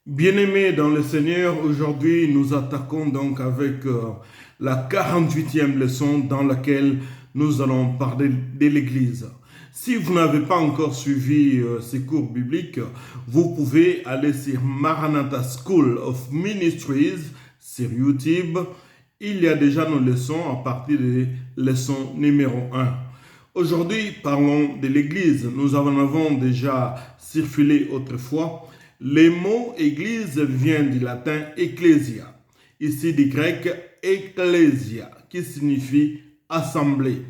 Bien-aimés dans le Seigneur, aujourd'hui nous attaquons donc avec la 48e leçon dans laquelle nous allons parler de l'Église. Si vous n'avez pas encore suivi ces cours bibliques, vous pouvez aller sur Maranatha School of Ministries sur YouTube. Il y a déjà nos leçons à partir de leçon numéro 1. Aujourd'hui, parlons de l'Église. Nous en avons déjà circulé autrefois. Le mot église vient du latin ecclesia, ici du grec ecclesia, qui signifie assemblée.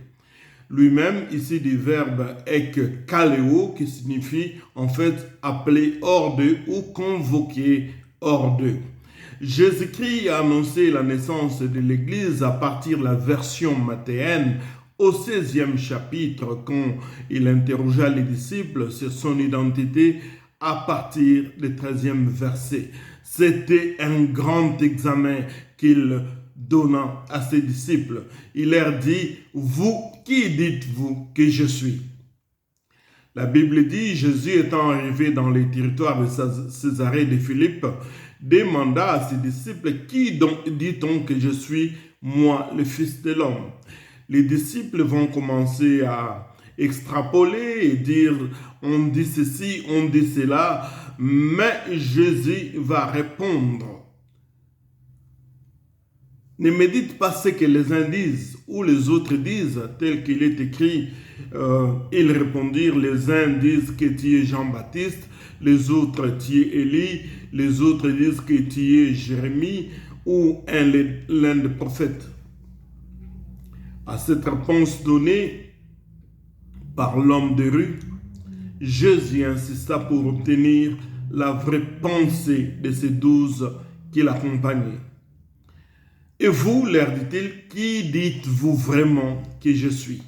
Lui-même, ici du verbe ekkaleo, qui signifie en fait appeler hors d'eux ou convoquer hors d'eux. Jésus-Christ a annoncé la naissance de l'Église à partir de la version mathéenne au 16e chapitre, quand il interrogea les disciples sur son identité à partir du 13e verset. C'était un grand examen qu'il donna à ses disciples. Il leur dit, vous, qui dites-vous que je suis? La Bible dit, Jésus étant arrivé dans les territoires de Césarée de Philippe, demanda à ses disciples, qui donc dit-on que je suis, moi, le Fils de l'homme? Les disciples vont commencer à extrapoler et dire on dit ceci, on dit cela, mais Jésus va répondre. Ne médite pas ce que les uns disent ou les autres disent, tel qu'il est écrit. Ils répondirent, les uns disent que tu es Jean-Baptiste, les autres tu es Élie, les autres disent que tu es Jérémie ou l'un des prophètes. À cette réponse donnée par l'homme de rue, Jésus insista pour obtenir la vraie pensée de ces 12 qui l'accompagnaient. Et vous, leur dit-il, qui dites-vous vraiment que je suis?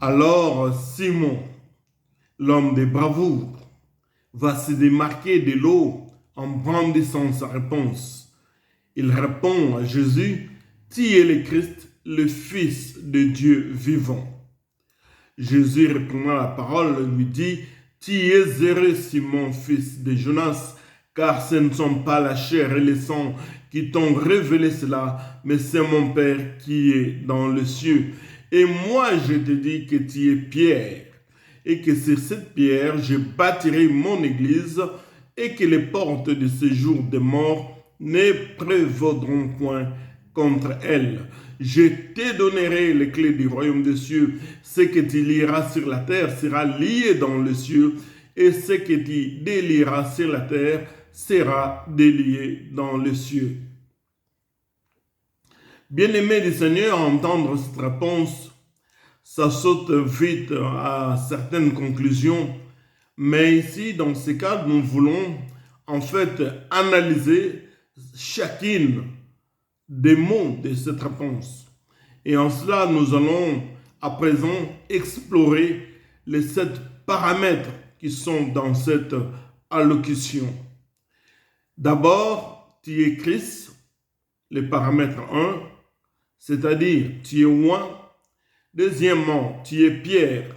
Alors Simon, l'homme de bravoure, va se démarquer de l'eau en brandissant sa réponse. Il répond à Jésus, tu es le Christ, le Fils de Dieu vivant. Jésus reprenant la parole lui dit, tu es heureux Simon, fils de Jonas, car ce ne sont pas la chair et le sang qui t'ont révélé cela, mais c'est mon Père qui est dans le cieux. Et moi je te dis que tu es Pierre, et que sur cette pierre je bâtirai mon église, et que les portes de ce jour des morts ne prévaudront point contre elle. Je te donnerai les clés du royaume des cieux. Ce que tu lieras sur la terre sera lié dans les cieux, et ce que tu délieras sur la terre sera délié dans les cieux. Bien-aimés du Seigneur, à entendre cette réponse, ça saute vite à certaines conclusions, mais ici, dans ce cas, nous voulons en fait analyser chacune des mots de cette réponse. Et en cela, nous allons à présent explorer les 7 paramètres qui sont dans cette allocution. D'abord, tu es Christ, le paramètre 1, c'est-à-dire tu es oint. Deuxièmement, tu es Pierre,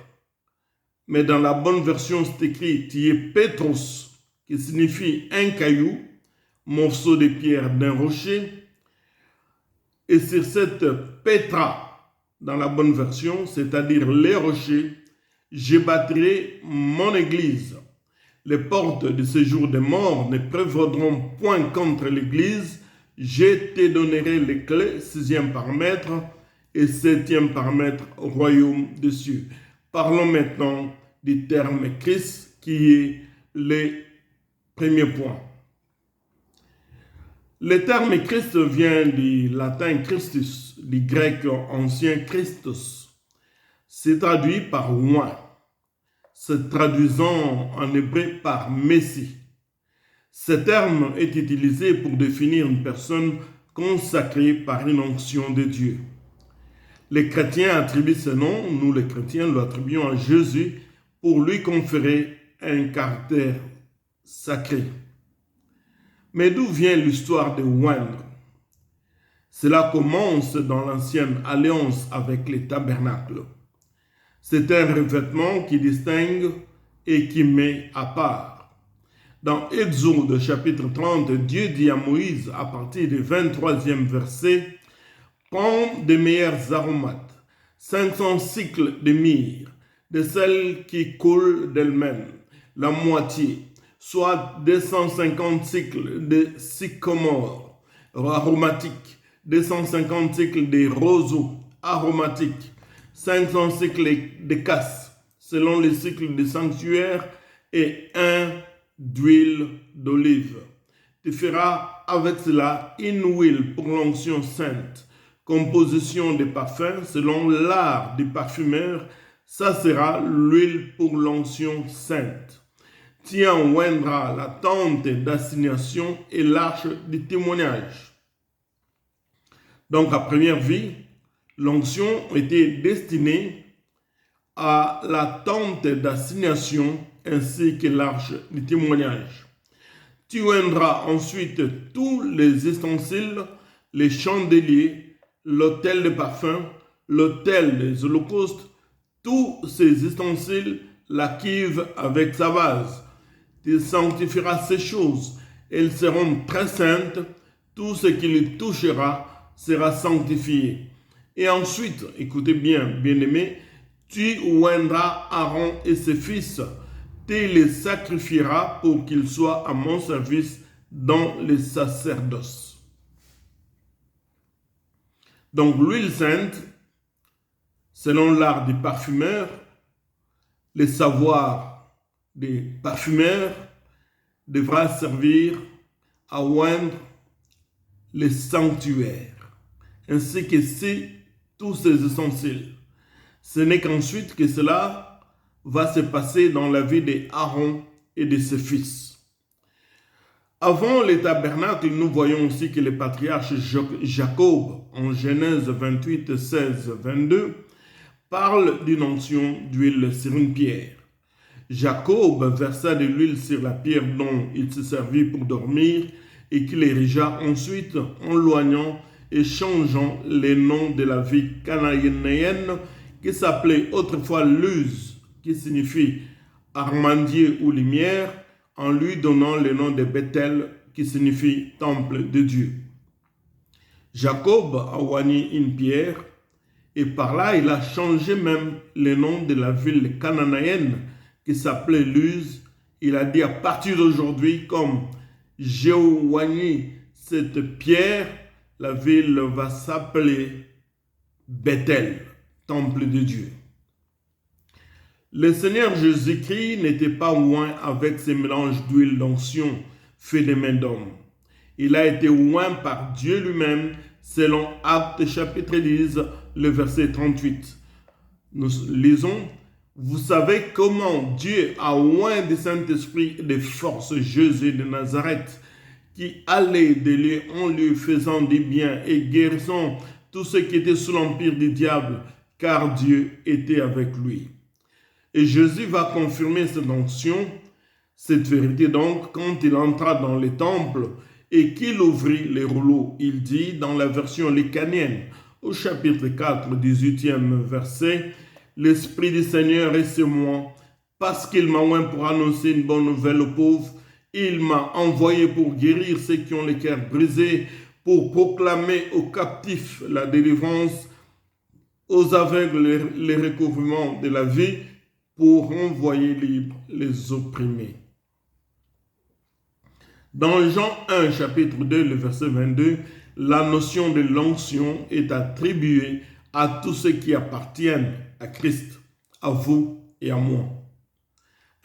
mais dans la bonne version, c'est écrit tu es Pétros, qui signifie un caillou, morceau de pierre d'un rocher. Et sur cette Pétra, dans la bonne version, c'est-à-dire les rochers, je bâtirai mon église. Les portes de ce jour des morts ne prévaudront point contre l'église. Je te donnerai les clés, 6e paramètre, et 7e paramètre, royaume des cieux. Parlons maintenant du terme Christ, qui est le premier point. Le terme Christ vient du latin Christus, du grec ancien Christos. C'est traduit par oint, se traduisant en hébreu par Messie. Ce terme est utilisé pour définir une personne consacrée par une onction de Dieu. Les chrétiens attribuent ce nom, nous les chrétiens l'attribuons à Jésus pour lui conférer un caractère sacré. Mais d'où vient l'histoire de oindre? Cela commence dans l'ancienne alliance avec les tabernacles. C'est un revêtement qui distingue et qui met à part. Dans Exode chapitre 30, Dieu dit à Moïse, à partir du 23e verset, « Prends des meilleurs aromates, 500 cycles de myrrhe, de celles qui coulent d'elles-mêmes, la moitié, soit 250 cycles de sycomore aromatique, 250 cycles de roseaux aromatiques, 500 cycles de casse, selon les cycles du sanctuaire, et un d'huile d'olive. Tu feras avec cela une huile pour l'onction sainte, composition de parfums selon l'art du parfumeur, ça sera l'huile pour l'onction sainte. Tu en oindras la tente d'assignation et l'arche du témoignage. Donc à première vue, l'onction était destinée à la tente d'assignation ainsi que l'arche du témoignage. Tu oindras ensuite tous les ustensiles, les chandeliers, l'autel de parfum, l'autel des holocaustes, tous ces ustensiles, la cuve avec sa vase. Tu sanctifieras ces choses. Elles seront très saintes. Tout ce qui les touchera sera sanctifié. Et ensuite, écoutez bien, bien-aimés, tu oindras Aaron et ses fils. Tu les sacrifieras pour qu'ils soient à mon service dans le sacerdoce. Donc l'huile sainte, selon l'art des parfumeurs, les savoirs des parfumeurs, devra servir à oindre les sanctuaires, ainsi que tous ces ustensiles. Ce n'est qu'ensuite que cela va se passer dans la vie d'Aaron et de ses fils. Avant les tabernacles, nous voyons aussi que le patriarche Jacob, en Genèse 28, 16, 22, parle d'une onction d'huile sur une pierre. Jacob versa de l'huile sur la pierre dont il se servit pour dormir et qu'il érigea ensuite en loignant et changeant les noms de la ville cananéenne qui s'appelait autrefois Luz, qui signifie armandier ou lumière, en lui donnant le nom de Bethel, qui signifie temple de Dieu. Jacob a oigné une pierre, et par là il a changé même le nom de la ville cananéenne, qui s'appelait Luz. Il a dit à partir d'aujourd'hui, comme j'ai oigné cette pierre, la ville va s'appeler Bethel, temple de Dieu. Le Seigneur Jésus-Christ n'était pas oint avec ces mélanges d'huile d'onction fait des mains d'homme. Il a été oint par Dieu lui-même, selon Actes chapitre 10, le verset 38. Nous lisons, « Vous savez comment Dieu a oint du Saint-Esprit et de force Jésus de Nazareth, qui allait de lieu en lieu faisant du bien et guérissant tous ceux qui étaient sous l'empire du diable, car Dieu était avec lui. » Et Jésus va confirmer cette onction, cette vérité donc, quand il entra dans le temple et qu'il ouvrit les rouleaux. Il dit dans la version lucanienne, au chapitre 4, 18e verset, « L'Esprit du Seigneur est sur moi, parce qu'il m'a oint pour annoncer une bonne nouvelle aux pauvres. Il m'a envoyé pour guérir ceux qui ont le cœur brisé, pour proclamer aux captifs la délivrance, aux aveugles le recouvrement de la vie, pour envoyer libres les opprimés. » Dans Jean 1, chapitre 2, le verset 22, la notion de l'onction est attribuée à tous ceux qui appartiennent à Christ, à vous et à moi.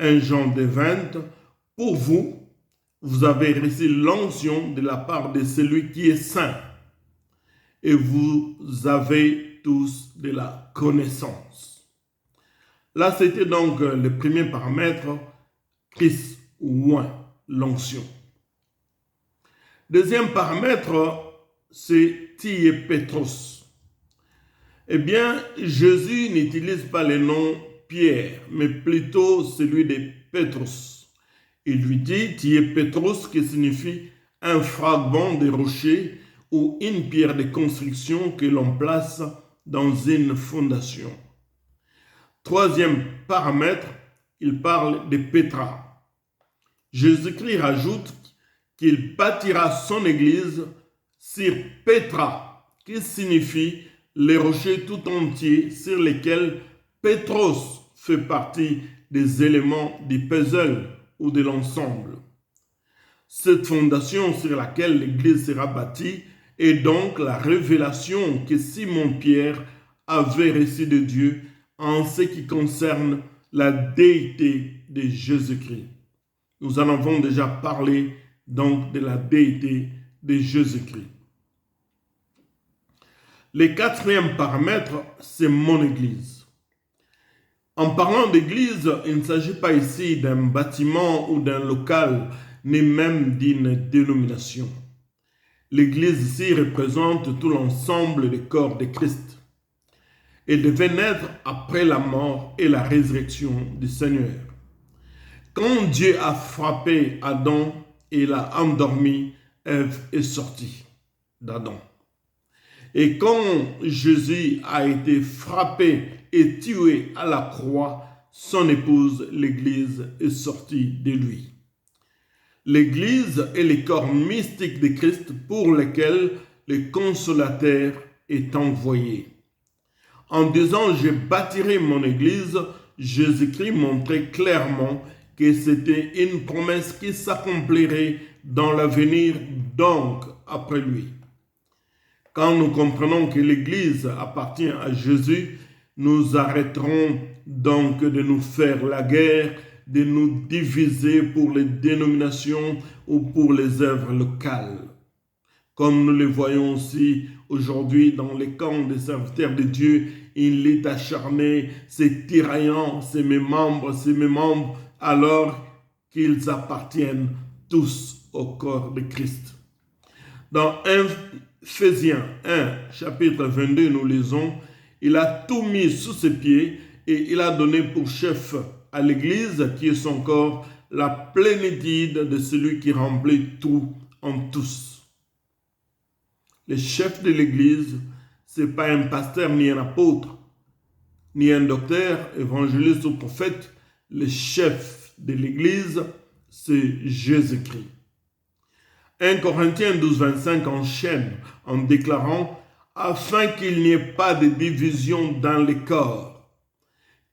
1 Jean 2, 20, pour vous, vous avez reçu l'onction de la part de celui qui est saint, et vous avez tous de la connaissance. Là, c'était donc le premier paramètre, Christ oint, l'onction. Deuxième paramètre, c'est Tie Petros. Eh bien, Jésus n'utilise pas le nom Pierre, mais plutôt celui de Petros. Il lui dit Tie Petros, qui signifie un fragment de rocher ou une pierre de construction que l'on place dans une fondation. Troisième paramètre, il parle de Pétra. Jésus-Christ rajoute qu'il bâtira son église sur Petra, qui signifie les rochers tout entiers sur lesquels Pétros fait partie des éléments du puzzle ou de l'ensemble. Cette fondation sur laquelle l'église sera bâtie est donc la révélation que Simon-Pierre avait reçue de Dieu en ce qui concerne la déité de Jésus-Christ. Nous en avons déjà parlé donc de la déité de Jésus-Christ. Le quatrième paramètre, c'est mon église. En parlant d'église, il ne s'agit pas ici d'un bâtiment ou d'un local, ni même d'une dénomination. L'église ici représente tout l'ensemble du corps de Christ. Elle devait naître après la mort et la résurrection du Seigneur. Quand Dieu a frappé Adam et l'a endormi, Ève est sortie d'Adam. Et quand Jésus a été frappé et tué à la croix, son épouse, l'Église, est sortie de lui. L'Église est le corps mystique de Christ pour lequel le Consolateur est envoyé. En disant « Je bâtirai mon Église », Jésus-Christ montrait clairement que c'était une promesse qui s'accomplirait dans l'avenir, donc après lui. Quand nous comprenons que l'Église appartient à Jésus, nous arrêterons donc de nous faire la guerre, de nous diviser pour les dénominations ou pour les œuvres locales. Comme nous le voyons aussi aujourd'hui dans les camps des serviteurs de Dieu, il est acharné, c'est tiraillant, c'est mes membres, alors qu'ils appartiennent tous au corps de Christ. Dans Ephésiens 1, chapitre 22, nous lisons, « Il a tout mis sous ses pieds et il a donné pour chef à l'Église, qui est son corps, la plénitude de celui qui remplit tout en tous. » Le chef de l'Église, ce n'est pas un pasteur ni un apôtre, ni un docteur, évangéliste ou prophète. Le chef de l'Église, c'est Jésus-Christ. 1 Corinthiens 12, 25 enchaîne en déclarant « Afin qu'il n'y ait pas de division dans les corps,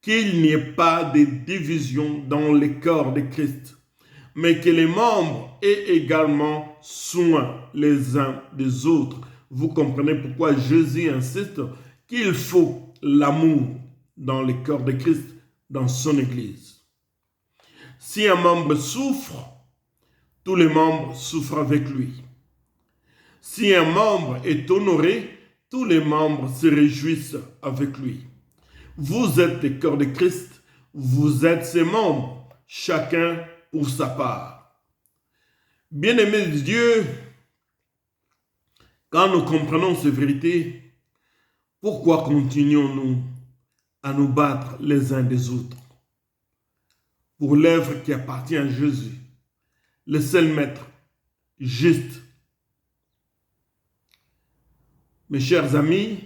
qu'il n'y ait pas de division dans les corps de Christ, mais que les membres aient également soin les uns des autres. » Vous comprenez pourquoi Jésus insiste qu'il faut l'amour dans le corps de Christ, dans son Église. Si un membre souffre, tous les membres souffrent avec lui. Si un membre est honoré, tous les membres se réjouissent avec lui. Vous êtes le corps de Christ, vous êtes ses membres, chacun pour sa part. Bien-aimés de Dieu, quand nous comprenons ces vérités, pourquoi continuons-nous à nous battre les uns des autres pour l'œuvre qui appartient à Jésus, le seul maître, juste? Mes chers amis,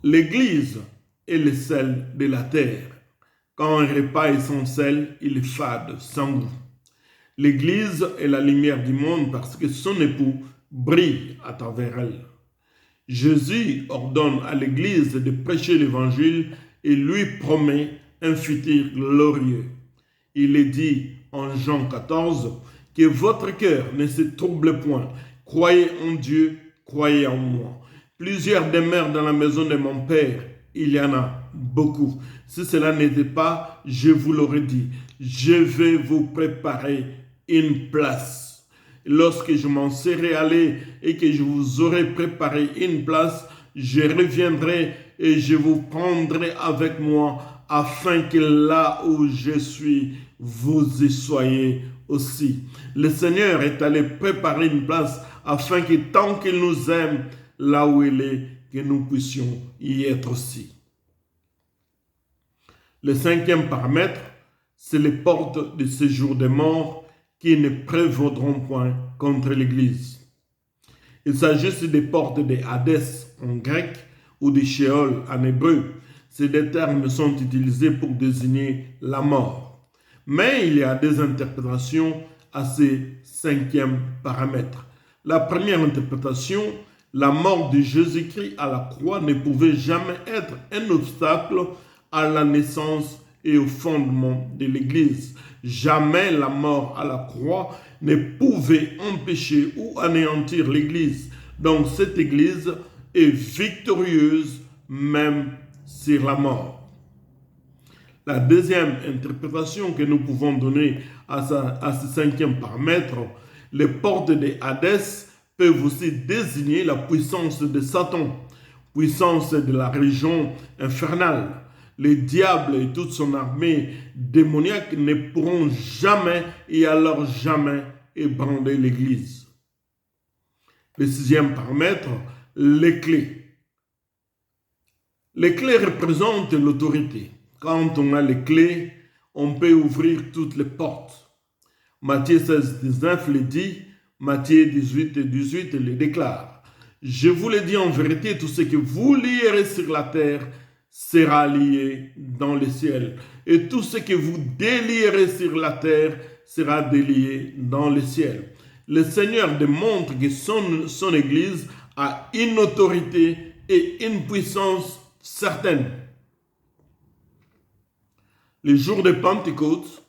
l'Église est le sel de la terre. Quand un repas est sans sel, il est fade, sans goût. L'Église est la lumière du monde parce que son époux brille à travers elle. Jésus ordonne à l'Église de prêcher l'Évangile et lui promet un futur glorieux. Il est dit en Jean 14 que votre cœur ne se trouble point. Croyez en Dieu, croyez en moi. Plusieurs demeurent dans la maison de mon Père. Il y en a beaucoup. Si cela n'était pas, je vous l'aurais dit. Je vais vous préparer une place. Lorsque je m'en serai allé et que je vous aurai préparé une place, je reviendrai et je vous prendrai avec moi afin que là où je suis, vous y soyez aussi. Le Seigneur est allé préparer une place afin que tant qu'il nous aime, là où il est, que nous puissions y être aussi. Le cinquième paramètre, c'est les portes de séjour des morts qui ne prévaudront point contre l'Église. Il s'agit des portes de Hadès en grec ou de Sheol en hébreu. Ces deux termes sont utilisés pour désigner la mort. Mais il y a des interprétations à ces 5e paramètres. La première interprétation, la mort de Jésus-Christ à la croix ne pouvait jamais être un obstacle à la naissance et au fondement de l'Église. Jamais la mort à la croix ne pouvait empêcher ou anéantir l'Église. Donc cette Église est victorieuse même sur la mort. La deuxième interprétation que nous pouvons donner à ce 5e paramètre, les portes des Hadès peuvent aussi désigner la puissance de Satan, puissance de la région infernale. Le diable et toute son armée démoniaque ne pourront jamais et alors jamais ébranler l'Église. Le 6e paramètre, les clés. Les clés représentent l'autorité. Quand on a les clés, on peut ouvrir toutes les portes. Matthieu 16, 19 le dit, Matthieu 18, 18 le déclare. Je vous le dis en vérité, tout ce que vous lierez sur la terre sera lié dans le ciel. Et tout ce que vous délierez sur la terre sera délié dans le ciel. Le Seigneur démontre que son Église a une autorité et une puissance certaine. Le jour de Pentecôte,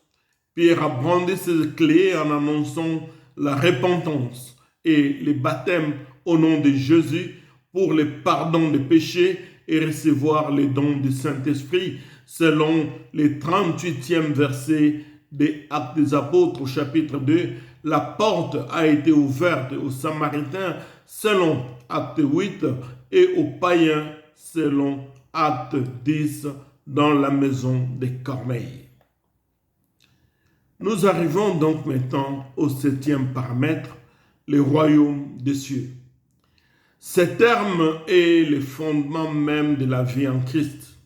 Pierre a brandi ses clés en annonçant la repentance et le baptême au nom de Jésus pour le pardon des péchés et recevoir les dons du Saint-Esprit, selon le 38e verset des Actes des Apôtres au chapitre 2. La porte a été ouverte aux Samaritains selon Acte 8 et aux païens selon Acte 10 dans la maison de Corneille. Nous arrivons donc maintenant au 7e paramètre, le royaume des cieux. Ce terme est le fondement même de la vie en Christ.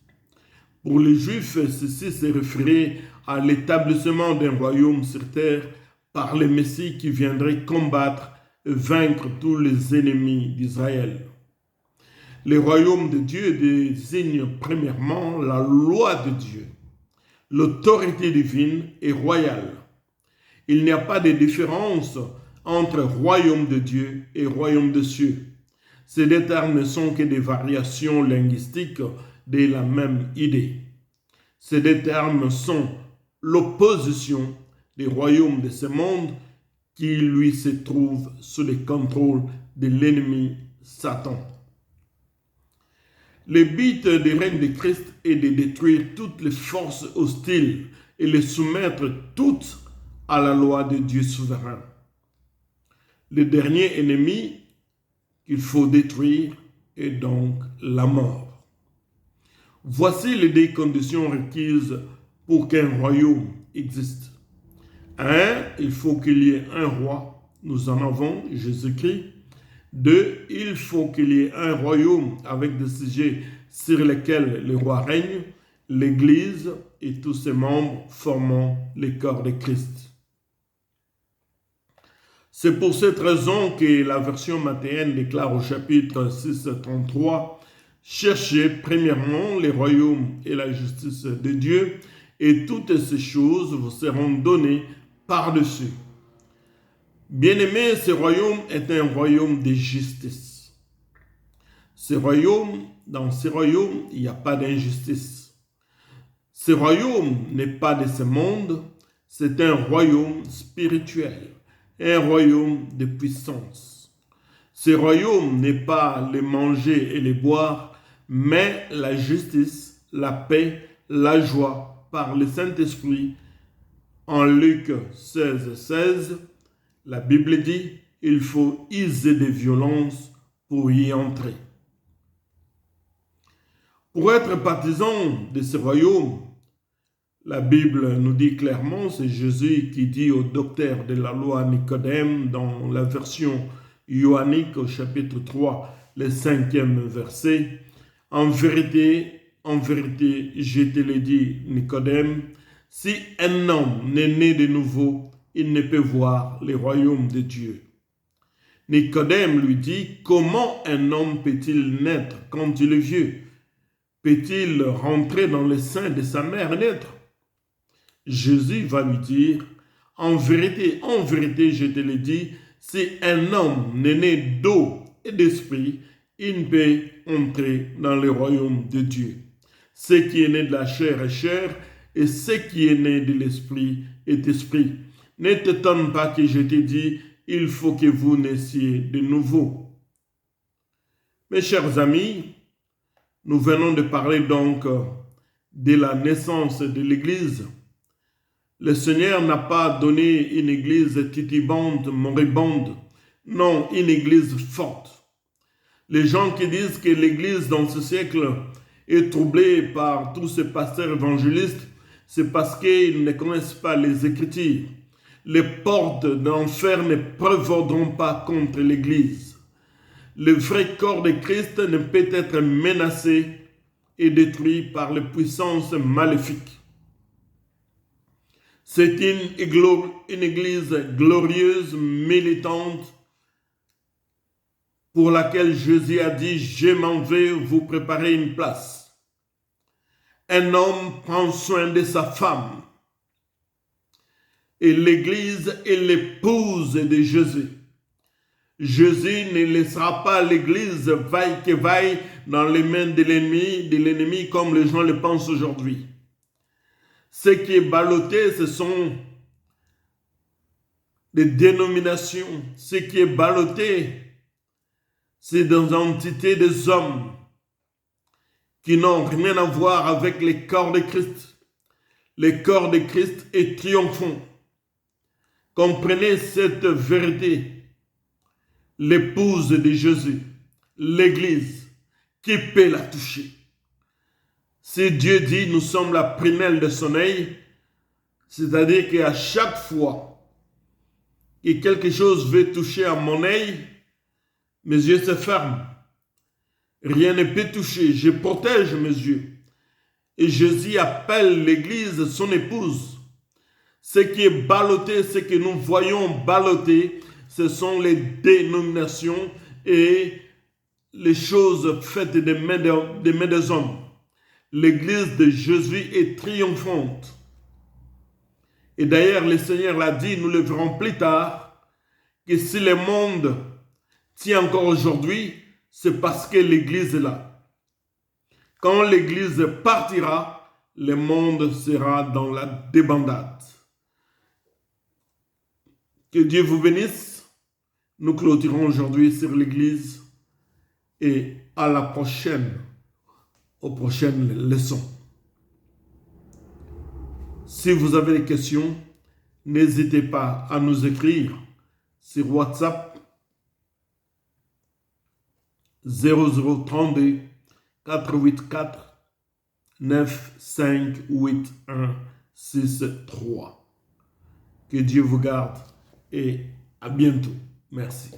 Pour les Juifs, ceci se référait à l'établissement d'un royaume sur terre par le Messie qui viendrait combattre et vaincre tous les ennemis d'Israël. Le royaume de Dieu désigne premièrement la loi de Dieu. L'autorité divine est royale. Il n'y a pas de différence entre royaume de Dieu et royaume des cieux. Ces deux termes ne sont que des variations linguistiques de la même idée. Ces deux termes sont l'opposition des royaumes de ce monde qui lui se trouve sous le contrôle de l'ennemi Satan. Le but du règne de Christ est de détruire toutes les forces hostiles et les soumettre toutes à la loi de Dieu souverain. Le dernier ennemi qu'il faut détruire est donc la mort. Voici les deux conditions requises pour qu'un royaume existe. 1. Il faut qu'il y ait un roi. Nous en avons, Jésus-Christ. 2. Il faut qu'il y ait un royaume avec des sujets sur lesquels le roi règne, l'Église et tous ses membres formant le corps de Christ. C'est pour cette raison que la version mathéenne déclare au chapitre 6, 33 « Cherchez premièrement les royaumes et la justice de Dieu, et toutes ces choses vous seront données par-dessus. » Bien-aimé, ce royaume est un royaume de justice. Dans ce royaume, il n'y a pas d'injustice. Ce royaume n'est pas de ce monde, c'est un royaume spirituel, un royaume de puissance. Ce royaume n'est pas le manger et le boire, mais la justice, la paix, la joie par le Saint-Esprit. En Luc 16, 16, la Bible dit, il faut user de violence pour y entrer. Pour être partisan de ce royaume, la Bible nous dit clairement, c'est Jésus qui dit au docteur de la loi Nicodème dans la version ioannique au chapitre 3, le 5e verset, en vérité, je te le dis, Nicodème, si un homme n'est né de nouveau, il ne peut voir le royaume de Dieu. Nicodème lui dit, comment un homme peut-il naître quand il est vieux? Peut-il rentrer dans le sein de sa mère et naître? Jésus va lui dire, en vérité, je te le dis, si un homme n'est né d'eau et d'esprit, il ne peut entrer dans le royaume de Dieu. Ce qui est né de la chair est chair, et ce qui est né de l'esprit est esprit. Ne t'étonne pas que je t'ai dit, il faut que vous naissiez de nouveau. Mes chers amis, nous venons de parler donc de la naissance de l'Église. Le Seigneur n'a pas donné une Église titubante, moribonde, non, une Église forte. Les gens qui disent que l'Église dans ce siècle est troublée par tous ces pasteurs évangélistes, c'est parce qu'ils ne connaissent pas les Écritures. Les portes d'enfer ne prévaudront pas contre l'Église. Le vrai corps de Christ ne peut être menacé et détruit par les puissances maléfiques. C'est une Église glorieuse, militante, pour laquelle Jésus a dit, je m'en vais vous préparer une place. Un homme prend soin de sa femme. Et l'Église est l'épouse de Jésus. Jésus ne laissera pas l'Église vaille que vaille dans les mains de l'ennemi comme les gens le pensent aujourd'hui. Ce qui est ballotté, ce sont des dénominations. Ce qui est ballotté, c'est des entités des hommes qui n'ont rien à voir avec le corps de Christ. Le corps de Christ est triomphant. Comprenez cette vérité. L'épouse de Jésus, l'Église, qui peut la toucher? Si Dieu dit nous sommes la prunelle de son œil, c'est-à-dire qu'à chaque fois que quelque chose veut toucher à mon œil, mes yeux se ferment. Rien ne peut toucher. Je protège mes yeux. Et Jésus appelle l'Église son épouse. Ce qui est ballotté, ce que nous voyons ballotté, ce sont les dénominations et les choses faites des mains des hommes. L'Église de Jésus est triomphante. Et d'ailleurs, le Seigneur l'a dit, nous le verrons plus tard, que si le monde tient encore aujourd'hui, c'est parce que l'Église est là. Quand l'Église partira, le monde sera dans la débandade. Que Dieu vous bénisse. Nous clôturons aujourd'hui sur l'Église et à la prochaine, aux prochaines leçons. Si vous avez des questions, n'hésitez pas à nous écrire sur WhatsApp 0032 484 958 163. Que Dieu vous garde et à bientôt. Merci.